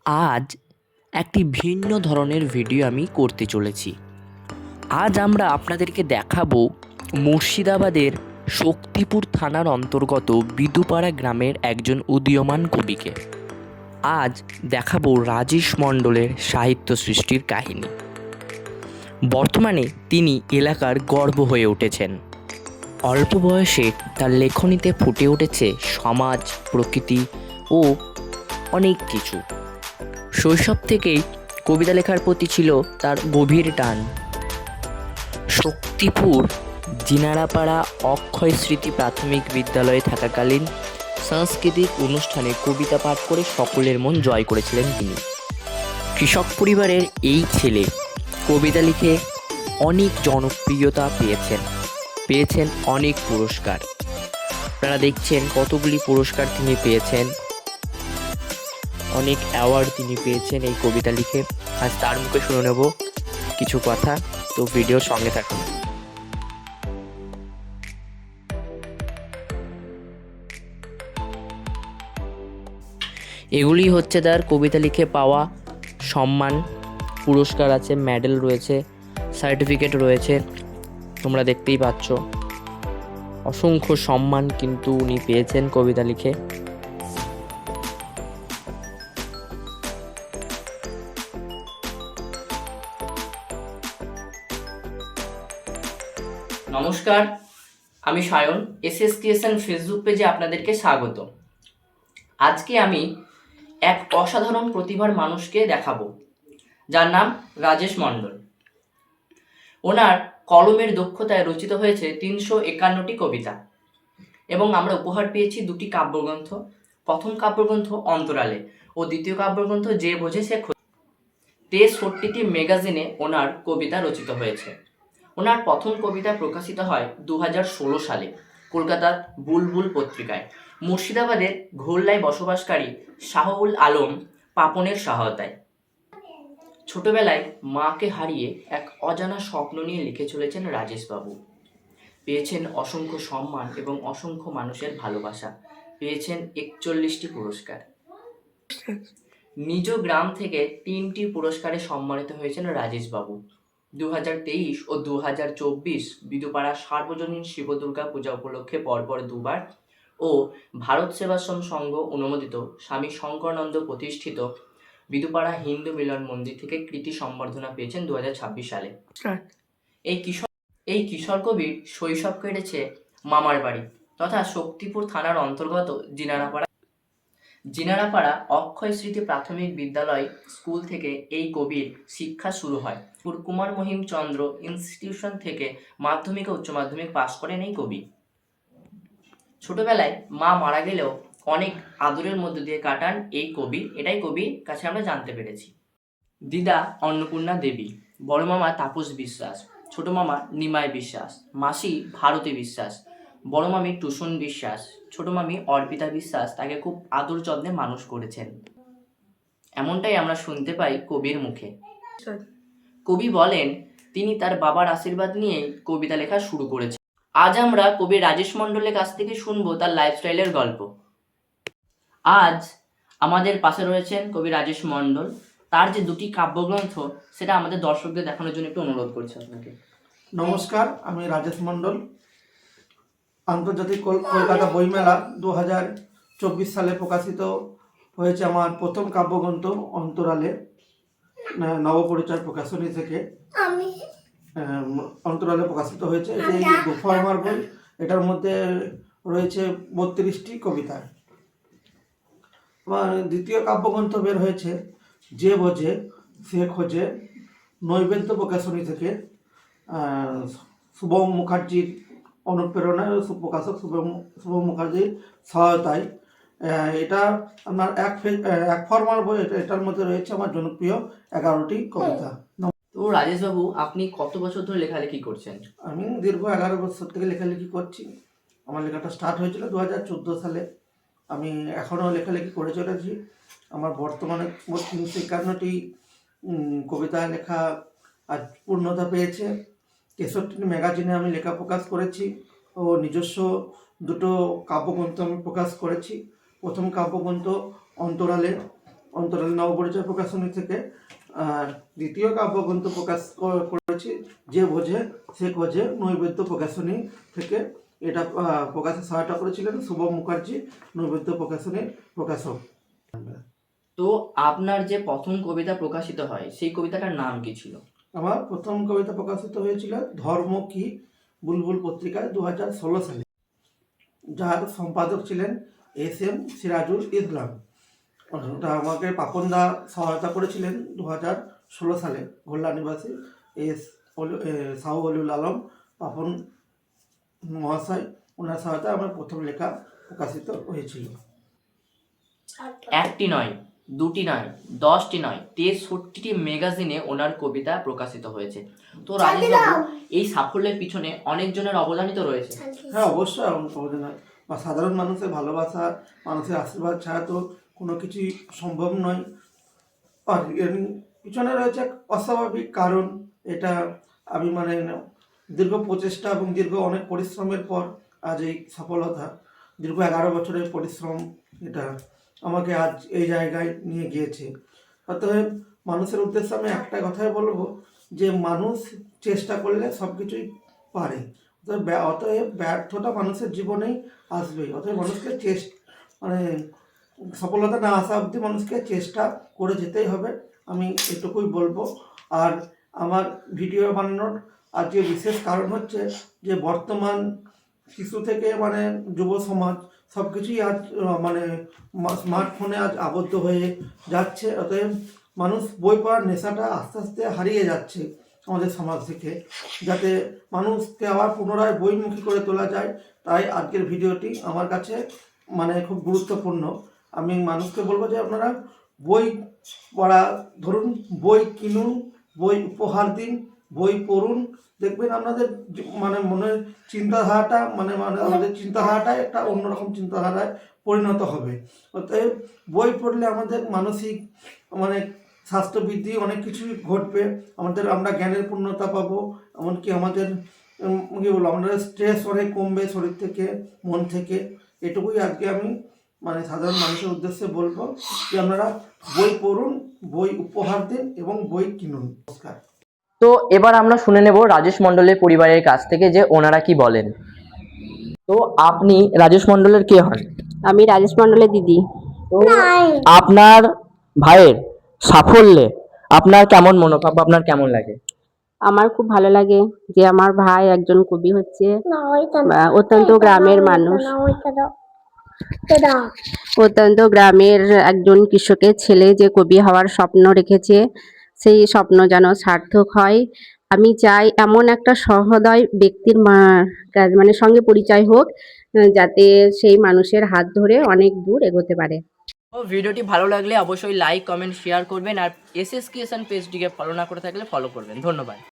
আজ একটি ভিন্ন ধরনের ভিডিও আমি করতে চলেছি। আজ আমরা আপনাদেরকে দেখাবো মুর্শিদাবাদের শক্তিপুর থানার অন্তর্গত বিদুপাড়া গ্রামের একজন উদীয়মান কবিকে। আজ দেখাবো রাজেশ মণ্ডলের সাহিত্য সৃষ্টির কাহিনী। বর্তমানে তিনি এলাকার গর্ব হয়ে উঠেছেন। অল্প বয়সে তার লেখনীতে ফুটে উঠেছে সমাজ, প্রকৃতি ও অনেক কিছু। শৈশব থেকেই কবিতা লেখার প্রতি ছিল তার গভীর টান। শক্তিপুর জিনারাপাড়া অক্ষয় স্মৃতি প্রাথমিক বিদ্যালয়ে থাকাকালীন সাংস্কৃতিক অনুষ্ঠানে কবিতা পাঠ করে সকলের মন জয় করেছিলেন তিনি। কৃষক পরিবারের এই ছেলে কবিতা লিখে অনেক জনপ্রিয়তা পেয়েছেন অনেক পুরস্কার। আপনারা দেখছেন কতগুলি পুরস্কার তিনি পেয়েছেন, অনেক অ্যাওয়ার্ড তিনি পেয়েছেন এই কবিতা লিখে। আজ তার মুখে শুনে নেব কিছু কথা, তো ভিডিওর সঙ্গে থাকুন। এগুলি হচ্ছে তার কবিতা লিখে পাওয়া সম্মান। পুরস্কার আছে, মেডেল রয়েছে, সার্টিফিকেট রয়েছে, তোমরা দেখতেই পাচ্ছ। অসংখ্য সম্মান কিন্তু উনি পেয়েছেন কবিতা লিখে। নমস্কার, আমি সায়ন। এসএস ক্রিয়েশন ফেসবুক পেজে আপনাদেরকে স্বাগত। আজকে আমি এক অসাধারণ প্রতিভার মানুষকে দেখাবো, যার নাম রাজেশ মণ্ডল। ওনার কলমের দক্ষতায় রচিত হয়েছে 351টি কবিতা এবং আমরা উপহার পেয়েছি 2টি কাব্যগ্রন্থ। প্রথম কাব্যগ্রন্থ অন্তরালে ও দ্বিতীয় কাব্যগ্রন্থ যে বোঝে সে খোঁজে। 63টি ম্যাগাজিনে ওনার কবিতা রচিত হয়েছে। ওনার প্রথম কবিতা প্রকাশিত হয় 2016 সালে কলকাতার বুলবুল পত্রিকায়, মুর্শিদাবাদের ঘোল্লায় বসবাসকারী শাহউল আলম পাপনের সহায়তায়। ছোটবেলায় মাকে হারিয়ে এক অজানা স্বপ্ন নিয়ে লিখে চলেছেন রাজেশবাবু। পেয়েছেন অসংখ্য সম্মান এবং অসংখ্য মানুষের ভালোবাসা। পেয়েছেন 41টি পুরস্কার। নিজ গ্রাম থেকে 3টি পুরস্কারে সম্মানিত হয়েছেন রাজেশবাবু। 2023 ও 2024 বিদুপাড়া সার্বজনীন শিব দুর্গা পূজা উপলক্ষে পরপর 2বার ও ভারত সেবাশ্রম সংঘ অনুমোদিত স্বামী শঙ্করানন্দ প্রতিষ্ঠিত বিদুপাড়া হিন্দু মিলন মন্দির থেকে কৃতি সম্বর্ধনা পেয়েছেন 2026 সালে। এই কিশোর কবির শৈশব কেটেছে মামার বাড়ি তথা শক্তিপুর থানার অন্তর্গত জিনারাপাড়া অক্ষয় স্মৃতি প্রাথমিক বিদ্যালয় স্কুল থেকে এই কবির শিক্ষা শুরু হয়। কুমার মহিম চন্দ্র ইনস্টিটিউশন থেকে মাধ্যমিক ও উচ্চ মাধ্যমিক পাশ করেন এই কবি। ছোটবেলায় মা মারা গেলেও অনেক আদরের মধ্য দিয়ে কাটান এই কবি, এটাই কবির কাছে আমরা জানতে পেরেছি। দিদা অন্নপূর্ণা দেবী, বড় মামা তাপস বিশ্বাস, ছোট মামা নিমাই বিশ্বাস, মাসি ভারতী বিশ্বাস, বড় মামি টুসন বিশ্বাস, ছোট মামি অর্পিতা বিশ্বাস তাকে খুব আদর যত্নে মানুষ করেছেন। এমনটাই আমরা শুনতে পাই কবির মুখে। কবি বলেন তিনি তার বাবার আশীর্বাদ নিয়ে কবিতা লেখা শুরু করেছেন। আজ আমরা কবি রাজেশ মণ্ডলের কাছ থেকে শুনবো তার লাইফস্টাইলের গল্প। আজ আমাদের পাশে রয়েছেন কবি রাজেশ মণ্ডল। তার যে 2টি কাব্যগ্রন্থ সেটা আমাদের দর্শকদের দেখানোর জন্য একটু অনুরোধ করছি আপনাকে। নমস্কার, আমি রাজেশ মণ্ডল। আন্তর্জাতিক কলকাতা বইমেলা 2024 সালে প্রকাশিত হয়েছে আমার প্রথম কাব্যগ্রন্থ অন্তরালে, নবপরিচয় প্রকাশনী থেকে অন্তরালে প্রকাশিত হয়েছে। এই দুফরমার বই, এটার মধ্যে রয়েছে 32টি কবিতা। আমার দ্বিতীয় কাব্যগ্রন্থ বের হয়েছে যে বোঝে সে খোঁজে, নৈবেদ্য প্রকাশনী থেকে, শুভম মুখার্জির অনুপ্রেরণায় প্রকাশক শুভম মুখার্জির সহায়তায়। এটা আমার এক ফরমার বই। এটার মধ্যে রয়েছে আমার জনপ্রিয় 11টি কবিতা। তো রাজেশবাবু, আপনি কত বছর ধরে লেখালেখি করছেন? আমি দীর্ঘ 11 বছর থেকে লেখালেখি করছি। আমার লেখাটা স্টার্ট হয়েছিল 2014 সালে। আমি এখনও লেখালেখি করে চলেছি। আমার বর্তমানে 351টি কবিতা লেখা আজ পূর্ণতা পেয়েছে। 63টি ম্যাগাজিনে আমি লেখা প্রকাশ করেছি ও নিজস্ব 2টো কাব্যগ্রন্থ আমি প্রকাশ করেছি। প্রথম কাব্যগ্রন্থ অন্তরালে অন্তরাল নবপরিচয় প্রকাশনী থেকে। আর দ্বিতীয় কাব্যগ্রন্থ প্রকাশ করেছি যে বোঝে সে খোঁজে নৈবেদ্য প্রকাশনী থেকে। এটা প্রকাশে সহায়তা করেছিলেন শুভম মুখার্জি, নৈবেদ্য প্রকাশনীর প্রকাশক। তো আপনার যে প্রথম কবিতা প্রকাশিত হয় সেই কবিতাটার নাম কি ছিল? আমার প্রথম কবিতা প্রকাশিত হয়েছিল ধর্ম কি বুলবুল পত্রিকায় 2016 সালে, যার সম্পাদক ছিলেন SM সিরাজুল ইসলাম। ওটা আমাকে পাপনদা সহায়তা করেছিলেন 2016 সালে। গোল্লা নিবাসী শাহ অলিউল আলম পাপন মহাশয়, ওনার সহায়তায় আমার প্রথম লেখা প্রকাশিত হয়েছিল। একটি নয়, দুটি নয়, 10টি নয়, 63টি ম্যাগাজিনে ওনার কবিতা প্রকাশিত হয়েছে। তো রাজেশ বাবু, এই সাফল্যের পিছনে অনেকজনের অবদানই তো রয়েছে। হ্যাঁ, অবশ্যই অবদান হয়। বা সাধারণ মানুষের ভালোবাসা, মানুষের আশীর্বাদ ছাড়া তো কোনো কিছুই সম্ভব নয়। আর এর পিছনে রয়েছে এক অস্বাভাবিক কারণ। এটা আমি দীর্ঘ প্রচেষ্টা এবং দীর্ঘ অনেক পরিশ্রমের পর আজ এই সফলতা, দীর্ঘ 11 বছরের পরিশ্রম, এটা আমাকে আজ এই জায়গায় নিয়ে গিয়েছে। অতএব মানুষের উদ্দেশ্যে আমি একটা কথাই বলবো যে মানুষ চেষ্টা করলে সব কিছুই পারে। অতএব ব্যর্থতা মানুষের জীবনেই আসবেই। অতএব মানুষকে সফলতা না আসা অবধি মানুষকে চেষ্টা করে যেতেই হবে, আমি এটুকুই বলবো। আর আমার ভিডিও বানানোর আজকে বিশেষ কারণ হচ্ছে যে বর্তমান শিশু থেকে যুব সমাজ সব কিছুই আজ স্মার্টফোনে আজ আবদ্ধ হয়ে যাচ্ছে। অতএব মানুষ বই পড়ার নেশাটা আস্তে আস্তে হারিয়ে যাচ্ছে আমাদের সমাজ থেকে। যাতে মানুষকে আবার পুনরায় বইমুখী করে তোলা যায়, তাই আজকের ভিডিওটি আমার কাছে খুব গুরুত্বপূর্ণ। আমি মানুষকে বলবো যে আপনারা বই পড়া, ধরুন বই কিনুন, বই উপহার দিন, বই পড়ুন। দেখবেন আপনাদের মনের চিন্তাধারাটা আমাদের চিন্তাধারাটাই একটা অন্যরকম চিন্তাধারায় পরিণত হবে। অতএব বই পড়লে আমাদের মানসিক স্বাস্থ্য বৃদ্ধি অনেক কিছুই ঘটবে। আমরা জ্ঞানের পূর্ণতা পাবো। এমনকি আমাদের আমাদের স্ট্রেস অনেক কমবে শরীর থেকে, মন থেকে। এটুকুই আজকে আমি সাধারণ মানুষের উদ্দেশ্যে বলবো যে আপনারা বই পড়ুন, বই উপহার দিন এবং বই কিনুন। নমস্কার। তো এবার আমরা শুনে নেব রাজেশ মণ্ডলের পরিবারের কাছ থেকে যে ওনারা কি বলেন। তো আপনি রাজেশ মণ্ডলের কে হন? আমি রাজেশ মণ্ডলের দিদি। তো আপনার ভাইয়ের সাফল্যে আপনার কেমন মনোভাব, আপনার কেমন লাগে? আমার খুব ভালো লাগে যে আমার ভাই একজন কবি হচ্ছে। অত্যন্ত গ্রামের মানুষ, অত্যন্ত গ্রামের একজন কৃষকের ছেলে যে কবি হওয়ার স্বপ্ন রেখেছে, সেই স্বপ্ন যেন সার্থক হয়। আমি চাই এমন একটা সহৃদয় ব্যক্তির সঙ্গে পরিচয় হোক, যাতে সেই মানুষের হাত ধরে অনেক দূর এগোতে পারে। তো ভিডিওটি ভালো লাগলে অবশ্যই লাইক, কমেন্ট, শেয়ার করবেন। আর এসএস ক্রিয়েশন পেজটিকে ফলো না করে থাকলে ফলো করবেন। ধন্যবাদ।